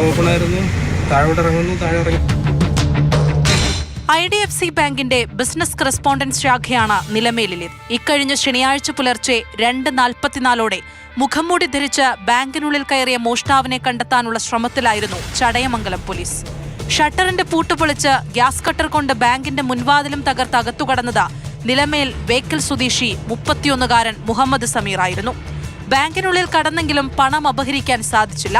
ഓപ്പണായിരുന്നു. താഴോട്ട് ഇറങ്ങുന്നു, താഴെ ഇറങ്ങി. IDFC ബാങ്കിന്റെ ബിസിനസ് കറസ്പോണ്ടൻസ് ശാഖയാണ് നിലമേലിലേത്. ഇക്കഴിഞ്ഞ ശനിയാഴ്ച പുലർച്ചെ 2:44 മുഖംമൂടി ധരിച്ച് ബാങ്കിനുള്ളിൽ കയറിയ മോഷ്ടാവിനെ കണ്ടെത്താനുള്ള ശ്രമത്തിലായിരുന്നു ചടയമംഗലം പോലീസ്. ഷട്ടറിന്റെ പൂട്ടുപൊളിച്ച് ഗ്യാസ് കട്ടർ കൊണ്ട് ബാങ്കിന്റെ മുൻവാതിലും തകർത്ത് അകത്തുകടന്നത് നിലമേൽ വേക്കൽ സ്വദേശി 31-കാരൻ മുഹമ്മദ് സമീർ ആയിരുന്നു. ബാങ്കിനുള്ളിൽ കടന്നെങ്കിലും പണം അപഹരിക്കാൻ സാധിച്ചില്ല.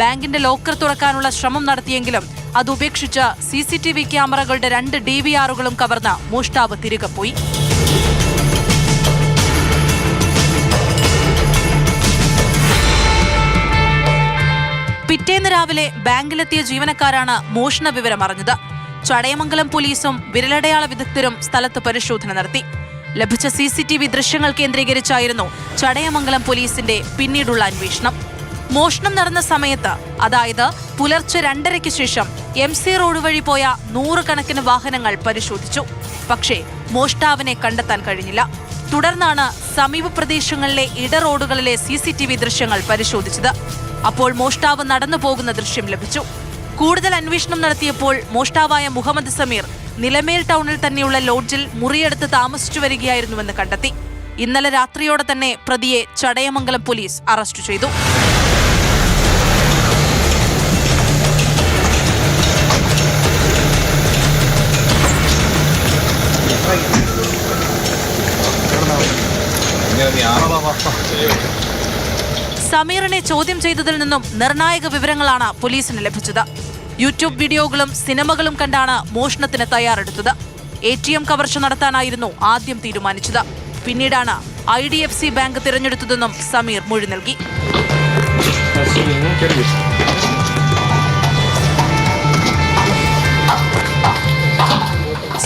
ബാങ്കിന്റെ ലോക്കർ തുറക്കാനുള്ള ശ്രമം നടത്തിയെങ്കിലും അത് ഉപേക്ഷിച്ച് CCTV ക്യാമറകളുടെ 2 DVRകളും കവർന്ന് മോഷ്ടാവ് തിരികെ പോയി. പിറ്റേന്ന് രാവിലെ ബാങ്കിലെത്തിയ ജീവനക്കാരാണ് മോഷണ വിവരം അറിഞ്ഞത്. ചടയമംഗലം പോലീസും വിരലടയാള വിദഗ്ധരും സ്ഥലത്ത് പരിശോധന നടത്തി. ലഭിച്ച CCTV ദൃശ്യങ്ങൾ കേന്ദ്രീകരിച്ചായിരുന്നു ചടയമംഗലം പോലീസിന്റെ പിന്നീടുള്ള അന്വേഷണം. മോഷണം നടന്ന സമയത്ത്, അതായത് പുലർച്ചെ 2:30 ശേഷം MC റോഡ് വഴി പോയ 100 കണക്കിന് വാഹനങ്ങൾ പരിശോധിച്ചു. പക്ഷേ മോഷ്ടാവിനെ കണ്ടെത്താൻ കഴിഞ്ഞില്ല. തുടർന്നാണ് സമീപ പ്രദേശങ്ങളിലെ ഇടറോഡുകളിലെ CCTV ദൃശ്യങ്ങൾ പരിശോധിച്ചത്. അപ്പോൾ മോഷ്ടാവ് നടന്നു പോകുന്ന ദൃശ്യം ലഭിച്ചു. കൂടുതൽ അന്വേഷണം നടത്തിയപ്പോൾ മോഷ്ടാവായ മുഹമ്മദ് സമീർ നിലമേൽ ടൗണിൽ തന്നെയുള്ള ലോഡ്ജിൽ മുറിയെടുത്ത് താമസിച്ചു വരികയായിരുന്നുവെന്ന് കണ്ടെത്തി. ഇന്നലെ രാത്രിയോടെ തന്നെ പ്രതിയെ ചടയമംഗലം പോലീസ് അറസ്റ്റ് ചെയ്തു. സമീറിനെ ചോദ്യം ചെയ്തതിൽ നിന്നും നിർണായക വിവരങ്ങളാണ് പോലീസിന് ലഭിച്ചത്. യൂട്യൂബ് വീഡിയോകളും സിനിമകളും കണ്ടാണ് മോഷണത്തിന് തയ്യാറെടുത്തത്. ATM കവർച്ച നടത്താനായിരുന്നു ആദ്യം തീരുമാനിച്ചത്. പിന്നീടാണ് IDFC ബാങ്ക് തിരഞ്ഞെടുത്തതെന്നും സമീർ മൊഴി നൽകി.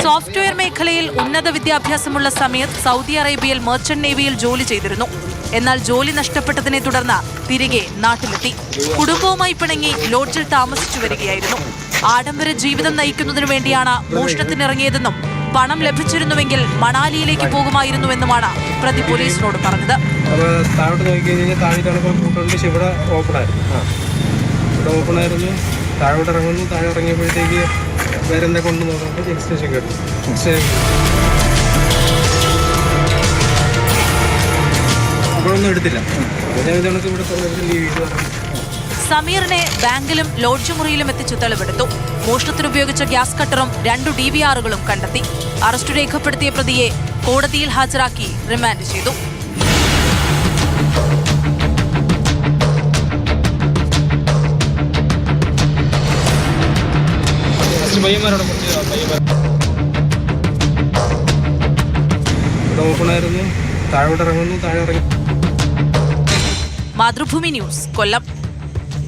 സോഫ്റ്റ്വെയർ മേഖലയിൽ ഉന്നത വിദ്യാഭ്യാസമുള്ള സമീർ സൗദി അറേബ്യയിൽ മെർച്ചന്റ് നേവിയിൽ ജോലി ചെയ്തിരുന്നു. എന്നാൽ ജോലി നഷ്ടപ്പെട്ടതിനെ തുടർന്ന് തിരികെ നാട്ടിലെത്തി. കുടുംബവുമായി പിണങ്ങി ലോഡ്ജിൽ താമസിച്ചു വരികയായിരുന്നു. ആഡംബര ജീവിതം നയിക്കുന്നതിനു വേണ്ടിയാണ് മോഷണത്തിനിറങ്ങിയതെന്നും പണം ലഭിച്ചിരുന്നുവെങ്കിൽ മണാലിയിലേക്ക് പോകുമായിരുന്നുവെന്നുമാണ് പ്രതി പോലീസിനോട് പറഞ്ഞത്. താഴോട്ട് ഇറങ്ങുന്നു, താഴെ ഇറങ്ങിയപ്പോഴത്തേക്ക് വേറെ എന്താ കൊണ്ടു നോക്കാം. എക്സ്റ്റേഷൻ കേട്ടു. അപ്പോഴൊന്നും എടുത്തില്ല. സമീറിനെ ബാങ്കിലും ലോഡ്ജ് മുറിയിലും എത്തിച്ച് തെളിവെടുത്തു. മോഷണത്തിനുപയോഗിച്ച ഗ്യാസ് കട്ടറും 2 DVRകളും കണ്ടെത്തി. അറസ്റ്റ് രേഖപ്പെടുത്തിയ പ്രതിയെ കോടതിയിൽ ഹാജരാക്കി റിമാൻഡ് ചെയ്തു. ഓപ്പണായിരുന്നു. താഴോട്ട് ഇറങ്ങുന്നു, താഴെ ഇറങ്ങി. മാതൃഭൂമി ന്യൂസ്, കൊല്ലം.